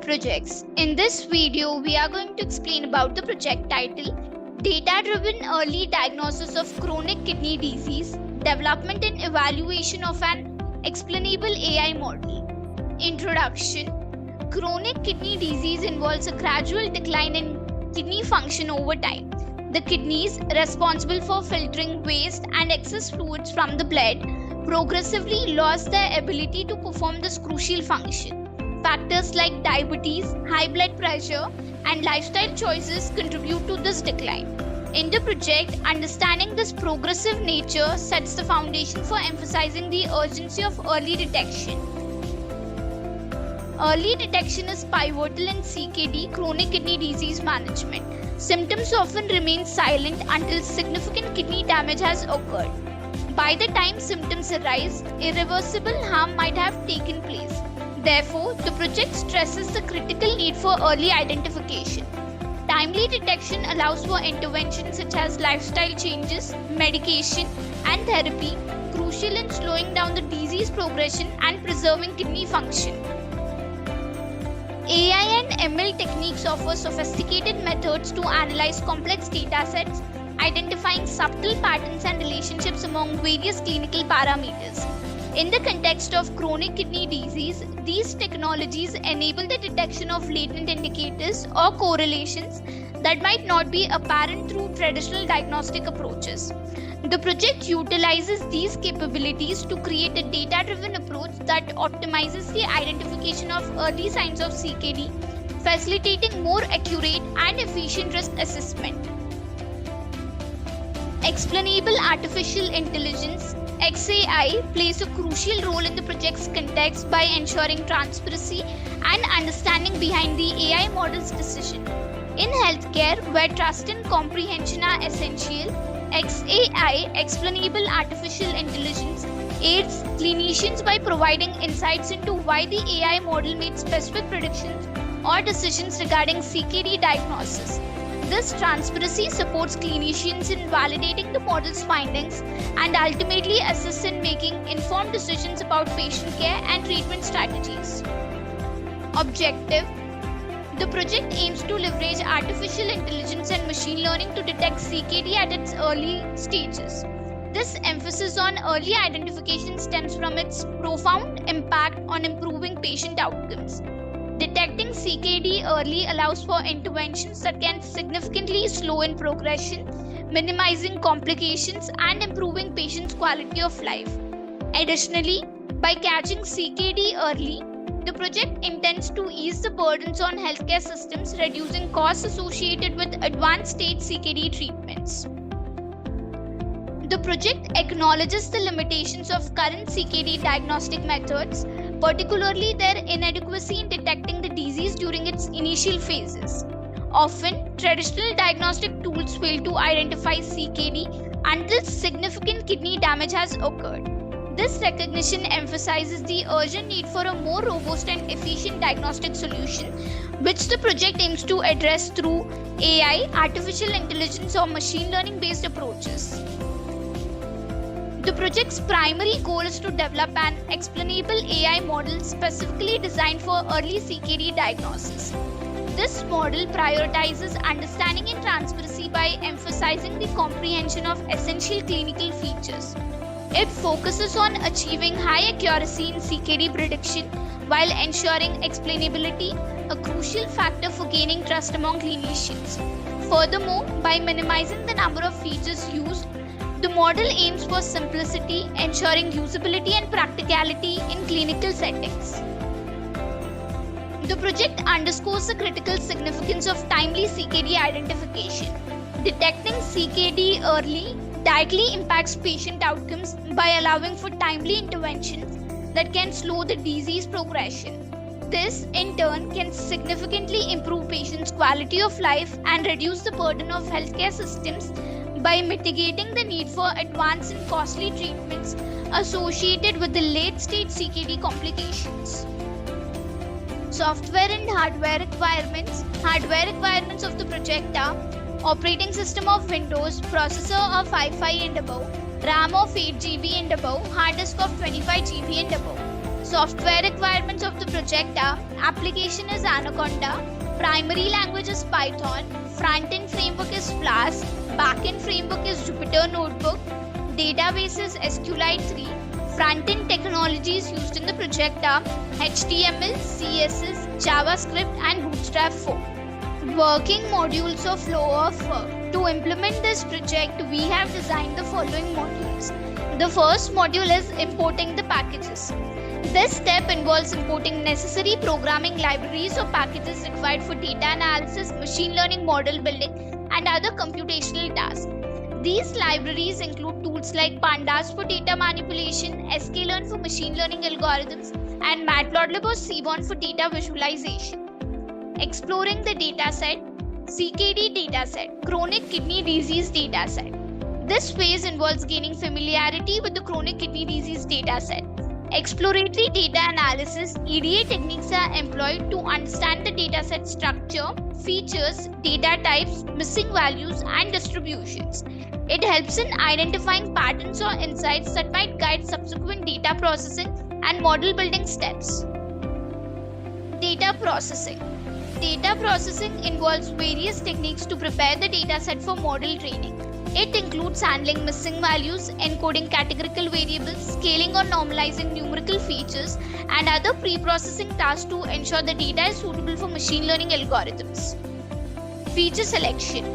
projects. In this video, we are going to explain about the project title, Data-Driven Early Diagnosis of Chronic Kidney Disease, Development and Evaluation of an Explainable AI Model. Introduction. Chronic kidney disease involves a gradual decline in kidney function over time. The kidneys, responsible for filtering waste and excess fluids from the blood, progressively lost their ability to perform this crucial function. Factors like diabetes, high blood pressure, and lifestyle choices contribute to this decline. In the project, understanding this progressive nature sets the foundation for emphasizing the urgency of early detection. Early detection is pivotal in CKD, chronic kidney disease management. Symptoms often remain silent until significant kidney damage has occurred. By the time symptoms arise, irreversible harm might have taken place. Therefore, the project stresses the critical need for early identification. Timely detection allows for interventions such as lifestyle changes, medication, and therapy, crucial in slowing down the disease progression and preserving kidney function. AI and ML techniques offer sophisticated methods to analyze complex datasets, identifying subtle patterns and relationships among various clinical parameters. In the context of chronic kidney disease, these technologies enable the detection of latent indicators or correlations that might not be apparent through traditional diagnostic approaches. The project utilizes these capabilities to create a data-driven approach that optimizes the identification of early signs of CKD, facilitating more accurate and efficient risk assessment. Explainable artificial intelligence (XAI) plays a crucial role in the project's context by ensuring transparency and understanding behind the AI model's decision. In healthcare, where trust and comprehension are essential, XAI (Explainable Artificial Intelligence) aids clinicians by providing insights into why the AI model made specific predictions or decisions regarding CKD diagnosis. This transparency supports clinicians in validating the model's findings and ultimately assists in making informed decisions about patient care and treatment strategies. Objective. The project aims to leverage artificial intelligence and machine learning to detect CKD at its early stages. This emphasis on early identification stems from its profound impact on improving patient outcomes. Detecting CKD early allows for interventions that can significantly slow in progression, minimizing complications and improving patients' quality of life. Additionally, by catching CKD early, the project intends to ease the burdens on healthcare systems, reducing costs associated with advanced stage CKD treatments. The project acknowledges the limitations of current CKD diagnostic methods, particularly their inadequacy in detecting the disease during its initial phases. Often, traditional diagnostic tools fail to identify CKD until significant kidney damage has occurred. This recognition emphasizes the urgent need for a more robust and efficient diagnostic solution, which the project aims to address through AI, artificial intelligence, or machine learning-based approaches. The project's primary goal is to develop an explainable AI model specifically designed for early CKD diagnosis. This model prioritizes understanding and transparency by emphasizing the comprehension of essential clinical features. It focuses on achieving high accuracy in CKD prediction while ensuring explainability, a crucial factor for gaining trust among clinicians. Furthermore, by minimizing the number of features used, the model aims for simplicity, ensuring usability and practicality in clinical settings. The project underscores the critical significance of timely CKD identification. Detecting CKD early directly impacts patient outcomes by allowing for timely interventions that can slow the disease progression. This, in turn, can significantly improve patients' quality of life and reduce the burden of healthcare systems by mitigating the need for advanced and costly treatments associated with the late-stage CKD complications. Software and hardware requirements. Hardware requirements of the project are operating system of Windows, processor of Wi-Fi and above, RAM of 8 GB and above, hard disk of 25 GB and above. Software requirements of the project are: application is Anaconda, primary language is Python, front-end framework is Flask, back-end framework is Jupyter Notebook, database is SQLite 3, front-end technologies used in the project are HTML, CSS, JavaScript and Bootstrap 4. Working modules or flow of work. To implement this project, we have designed the following modules. The first module is importing the packages. This step involves importing necessary programming libraries or packages required for data analysis, machine learning model building, and other computational tasks. These libraries include tools like Pandas for data manipulation, sklearn for machine learning algorithms, and Matplotlib or Seaborn for data visualization. Exploring the dataset. CKD dataset, chronic kidney disease dataset. This phase involves gaining familiarity with the chronic kidney disease dataset. Exploratory data analysis, EDA techniques are employed to understand the dataset structure, features, data types, missing values, and distributions. It helps in identifying patterns or insights that might guide subsequent data processing and model building steps. Data processing. Data processing involves various techniques to prepare the dataset for model training. It includes handling missing values, encoding categorical variables, scaling or normalizing numerical features, and other pre-processing tasks to ensure the data is suitable for machine learning algorithms. Feature selection.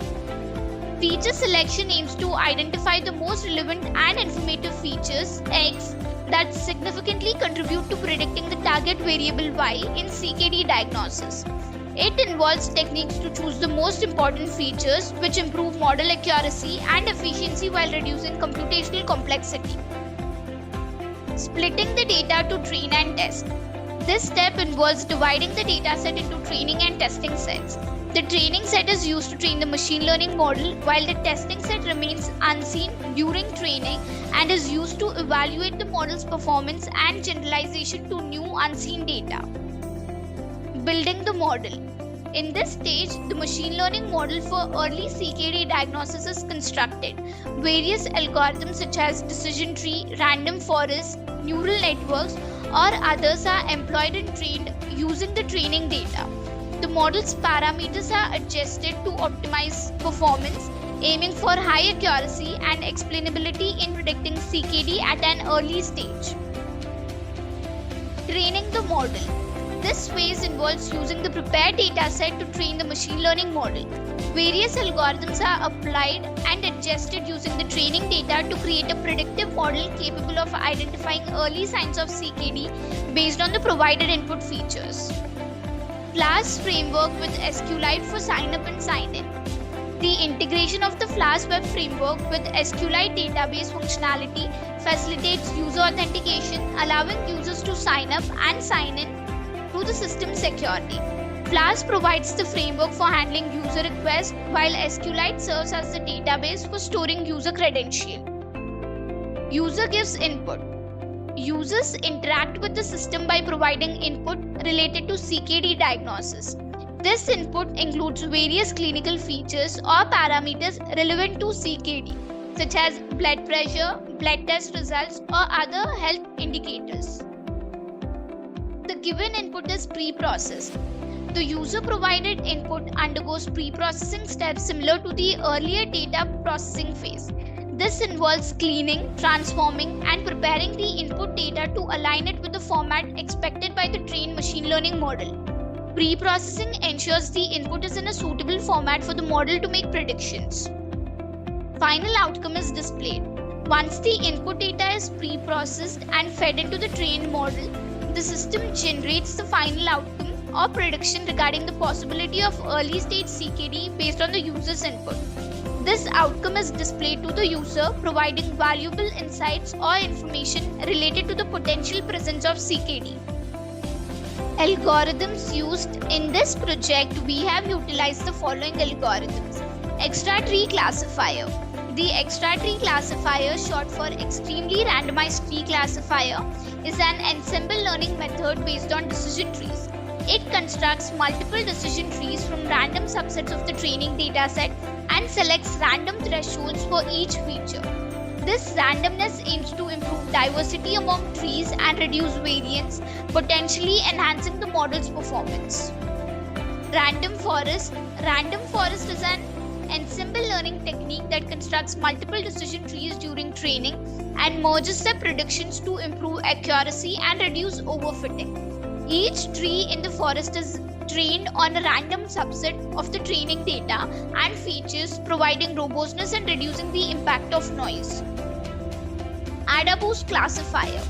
Feature selection aims to identify the most relevant and informative features X that significantly contribute to predicting the target variable Y in CKD diagnosis. It involves techniques to choose the most important features which improve model accuracy and efficiency while reducing computational complexity. Splitting the data to train and test. This step involves dividing the dataset into training and testing sets. The training set is used to train the machine learning model, while the testing set remains unseen during training and is used to evaluate the model's performance and generalization to new unseen data. Building the model. In this stage, the machine learning model for early CKD diagnosis is constructed. Various algorithms such as decision tree, random forest, neural networks, or others are employed and trained using the training data. The model's parameters are adjusted to optimize performance, aiming for high accuracy and explainability in predicting CKD at an early stage. Training the model. This phase involves using the prepared dataset to train the machine learning model. Various algorithms are applied and adjusted using the training data to create a predictive model capable of identifying early signs of CKD based on the provided input features. Flask framework with SQLite for sign-up and sign-in. The integration of the Flask web framework with SQLite database functionality facilitates user authentication, allowing users to sign up and sign in to the system securely. Flask provides the framework for handling user requests, while SQLite serves as the database for storing user credentials. User gives input. Users interact with the system by providing input related to CKD diagnosis. This input includes various clinical features or parameters relevant to CKD, such as blood pressure, blood test results, or other health indicators. The given input is pre-processed. The user-provided input undergoes pre-processing steps similar to the earlier data processing phase. This involves cleaning, transforming, and preparing the input data to align it with the format expected by the trained machine learning model. Pre-processing ensures the input is in a suitable format for the model to make predictions. Final outcome is displayed. Once the input data is pre-processed and fed into the trained model, the system generates the final outcome or prediction regarding the possibility of early stage CKD based on the user's input. This outcome is displayed to the user, providing valuable insights or information related to the potential presence of CKD. Algorithms used in this project, we have utilized the following algorithms. Extra tree classifier. The extra tree classifier, short for extremely randomized tree classifier, is an ensemble learning method based on decision trees. It constructs multiple decision trees from random subsets of the training dataset and selects random thresholds for each feature. This randomness aims to improve diversity among trees and reduce variance, potentially enhancing the model's performance. Random forest. Random forest is an ensemble learning technique that constructs multiple decision trees during training and merges their predictions to improve accuracy and reduce overfitting. Each tree in the forest is trained on a random subset of the training data and features, providing robustness and reducing the impact of noise. AdaBoost classifier.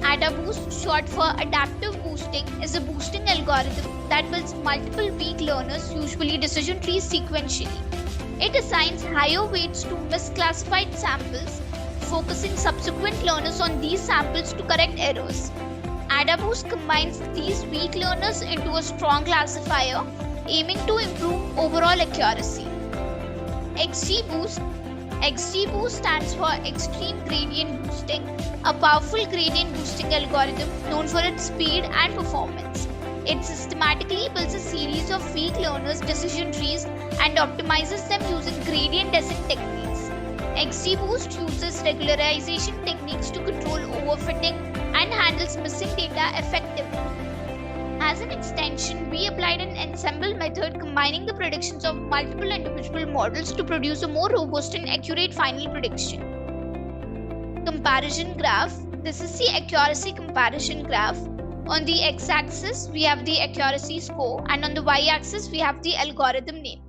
AdaBoost, short for adaptive boosting, is a boosting algorithm that builds multiple weak learners, usually decision trees, sequentially. It assigns higher weights to misclassified samples, focusing subsequent learners on these samples to correct errors. AdaBoost combines these weak learners into a strong classifier, aiming to improve overall accuracy. XGBoost. XGBoost stands for Extreme Gradient Boosting, a powerful gradient boosting algorithm known for its speed and performance. It systematically builds a series of weak learners' decision trees and optimizes them using gradient descent techniques. XGBoost uses regularization techniques to control overfitting and handles missing data effectively. As an extension, we applied an ensemble method combining the predictions of multiple individual models to produce a more robust and accurate final prediction. Comparison graph. This is the accuracy comparison graph. On the x-axis, we have the accuracy score, and on the y-axis, we have the algorithm name.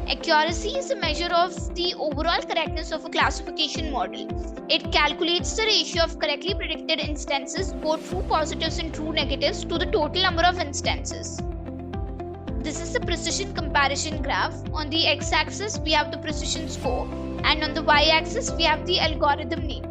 Accuracy is a measure of the overall correctness of a classification model. It calculates the ratio of correctly predicted instances, both true positives and true negatives, to the total number of instances. This is the precision comparison graph. On the x-axis, we have the precision score, and on the y-axis, we have the algorithm name.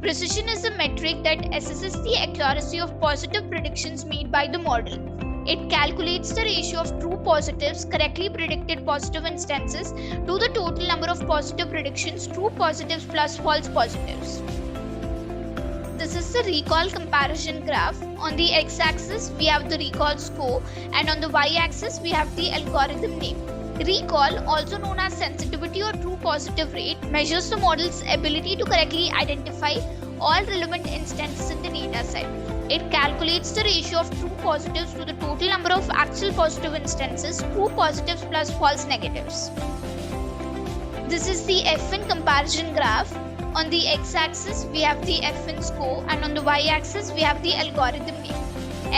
Precision is a metric that assesses the accuracy of positive predictions made by the model. It calculates the ratio of true positives, correctly predicted positive instances, to the total number of positive predictions, true positives plus false positives. This is the recall comparison graph. On the x-axis, we have the recall score, and on the y-axis, we have the algorithm name. Recall, also known as sensitivity or true positive rate, measures the model's ability to correctly identify all relevant instances in the dataset. It calculates the ratio of true positives to the total number of actual positive instances, true positives plus false negatives. This is the FN comparison graph. On the x-axis, we have the FN score, and on the y-axis, we have the algorithm name.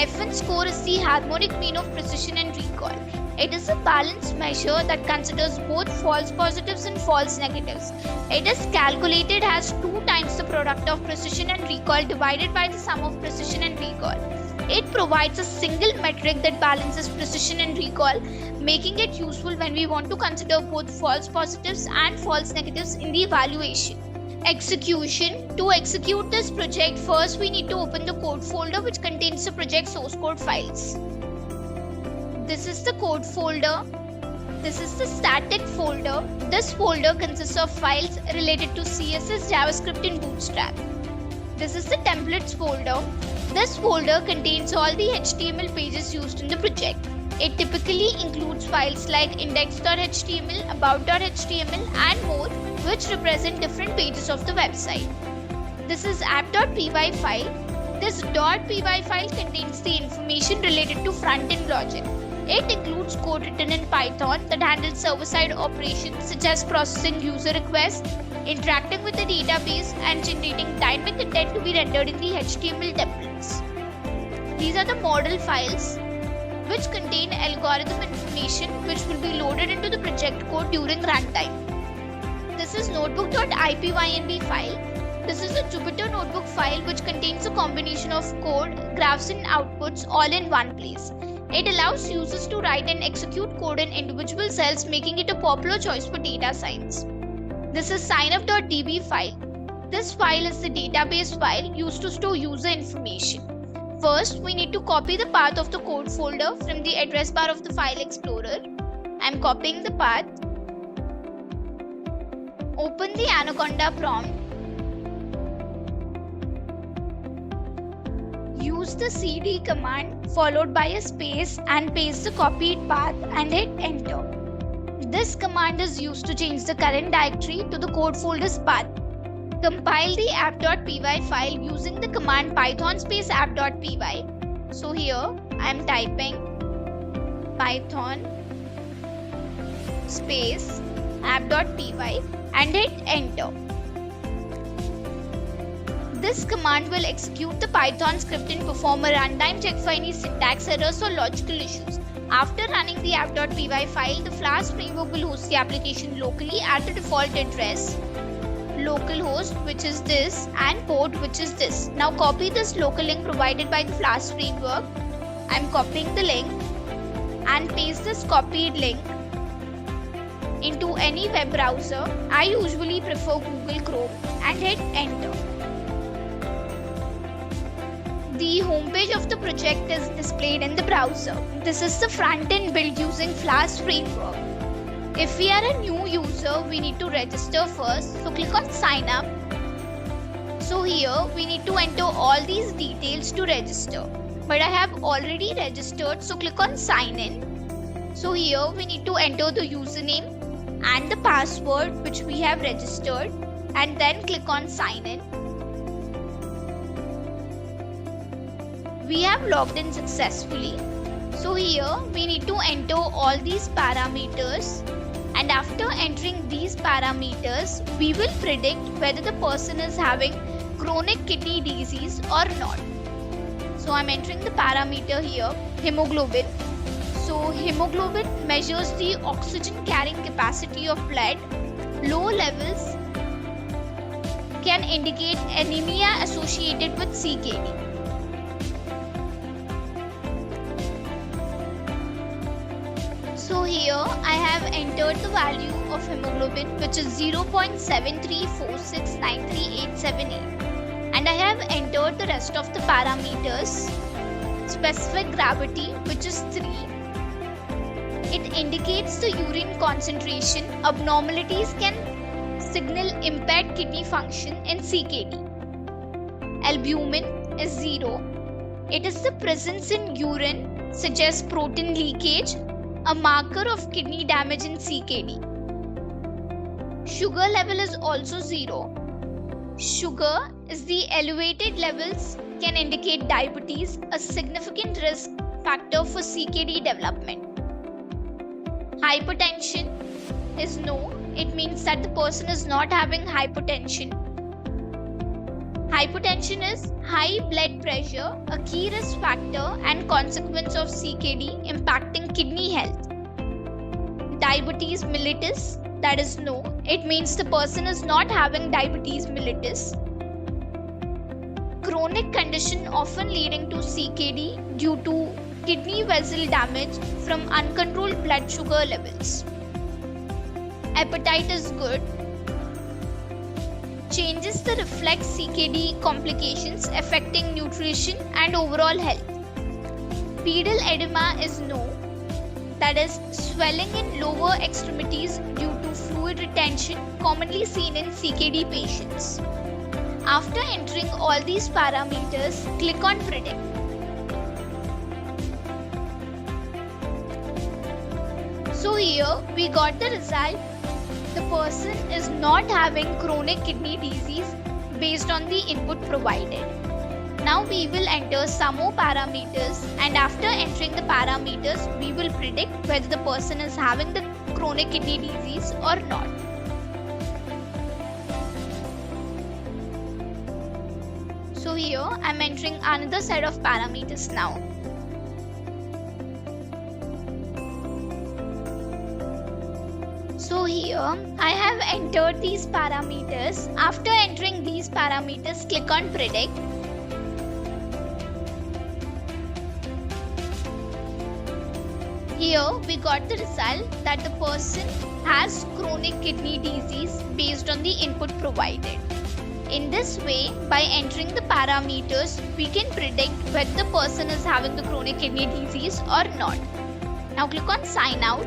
FN score is the harmonic mean of precision and recall. It is a balanced measure that considers both false positives and false negatives. It is calculated as 2 times the product of precision and recall divided by the sum of precision and recall. It provides a single metric that balances precision and recall, making it useful when we want to consider both false positives and false negatives in the evaluation. Execution. To execute this project, first we need to open the code folder which contains the project source code files. This is the code folder. This is the static folder. This folder consists of files related to CSS, JavaScript, and Bootstrap. This is the templates folder. This folder contains all the HTML pages used in the project. It typically includes files like index.html, about.html, and more, which represent different pages of the website. This is app.py file. This .py file contains the information related to front-end logic. It includes code written in Python that handles server-side operations such as processing user requests, interacting with the database, and generating dynamic content to be rendered in the HTML templates. These are the model files which contain algorithm information which will be loaded into the project code during runtime. This is notebook.ipynb file. This is a Jupyter notebook file which contains a combination of code, graphs, and outputs all in one place. It allows users to write and execute code in individual cells, making it a popular choice for data science. This is signup.db file. This file is the database file used to store user information. First, we need to copy the path of the code folder from the address bar of the File Explorer. I am copying the path. Open the Anaconda prompt. Use the cd command followed by a space and paste the copied path and hit enter. This command is used to change the current directory to the code folder's path. Compile the app.py file using the command python space app.py. So here I am typing python space app.py and hit enter. This command will execute the Python script and perform a runtime check for any syntax errors or logical issues. After running the app.py file, the Flask framework will host the application locally at the default address, localhost, which is this, and port, which is this. Now copy this local link provided by the Flask framework. I am copying the link and paste this copied link into any web browser. I usually prefer Google Chrome and hit enter. The homepage of the project is displayed in the browser. This is the front end built using Flask framework. If we are a new user, we need to register first. So click on sign up. So here we need to enter all these details to register. But I have already registered, so click on sign in. So here we need to enter the username and the password which we have registered, and then click on sign in. We have logged in successfully. So here we need to enter all these parameters, and after entering these parameters we will predict whether the person is having chronic kidney disease or not. So I'm entering the parameter here, hemoglobin. So hemoglobin measures the oxygen carrying capacity of blood. Low levels can indicate anemia associated with CKD. So here I have entered the value of hemoglobin, which is 0.734693878, and I have entered the rest of the parameters. Specific gravity, which is 3. It indicates the urine concentration. Abnormalities can signal impaired kidney function in CKD. Albumin is 0. It is the presence in urine suggests protein leakage, a marker of kidney damage in CKD. Sugar level is also 0. Sugar is the elevated levels can indicate diabetes, a significant risk factor for CKD development. Hypertension is no. It means that the person is not having hypertension. Hypertension is high blood pressure, a key risk factor and consequence of CKD impacting kidney health. Diabetes mellitus, that is no. It means the person is not having diabetes mellitus. Chronic condition often leading to CKD due to kidney vessel damage from uncontrolled blood sugar levels. Appetite is good. Changes that reflect CKD complications affecting nutrition and overall health. Pedal edema is no. That is swelling in lower extremities due to fluid retention commonly seen in CKD patients. After entering all these parameters, click on predict. So here we got the result. The person is not having chronic kidney disease based on the input provided. Now we will enter some more parameters, and after entering the parameters we will predict whether the person is having the chronic kidney disease or not. So here I am entering another set of parameters now. So here I have entered these parameters. After entering these parameters, click on predict. Here we got the result that the person has chronic kidney disease based on the input provided. In this way, by entering the parameters, we can predict whether the person is having the chronic kidney disease or not. Now click on sign out.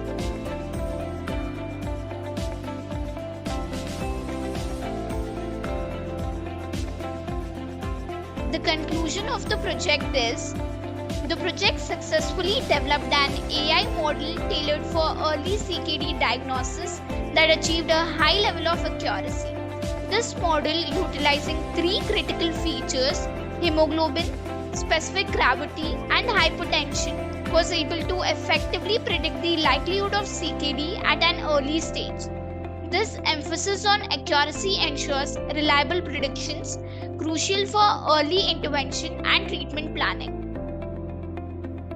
The conclusion of the project is, the project successfully developed an AI model tailored for early CKD diagnosis that achieved a high level of accuracy. This model, utilizing three critical features, hemoglobin, specific gravity, and hypertension, was able to effectively predict the likelihood of CKD at an early stage. This emphasis on accuracy ensures reliable predictions, crucial for early intervention and treatment planning.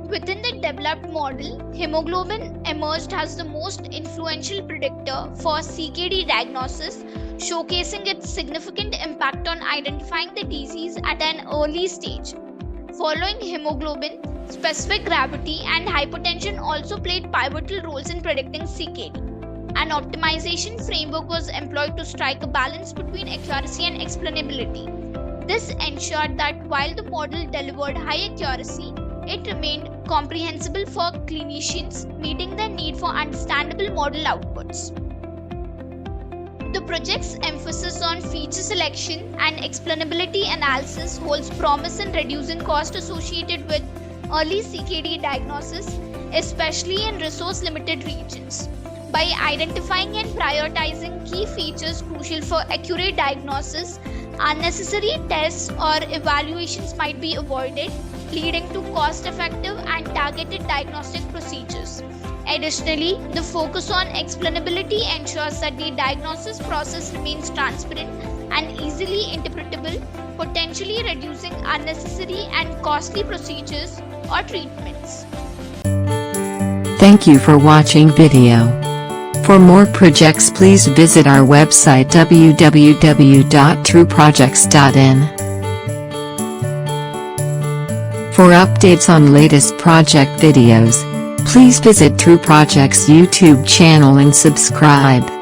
Within the developed model, hemoglobin emerged as the most influential predictor for CKD diagnosis, showcasing its significant impact on identifying the disease at an early stage. Following hemoglobin, specific gravity and hypertension also played pivotal roles in predicting CKD. An optimization framework was employed to strike a balance between accuracy and explainability. This ensured that while the model delivered high accuracy, it remained comprehensible for clinicians, meeting their need for understandable model outputs. The project's emphasis on feature selection and explainability analysis holds promise in reducing costs associated with early CKD diagnosis, especially in resource-limited regions. By identifying and prioritizing key features crucial for accurate diagnosis, unnecessary tests or evaluations might be avoided, leading to cost-effective and targeted diagnostic procedures. Additionally, the focus on explainability ensures that the diagnosis process remains transparent and easily interpretable, potentially reducing unnecessary and costly procedures or treatments. Thank you for watching video. For more projects, please visit our website www.trueprojects.in. For updates on latest project videos, please visit True Projects YouTube channel and subscribe.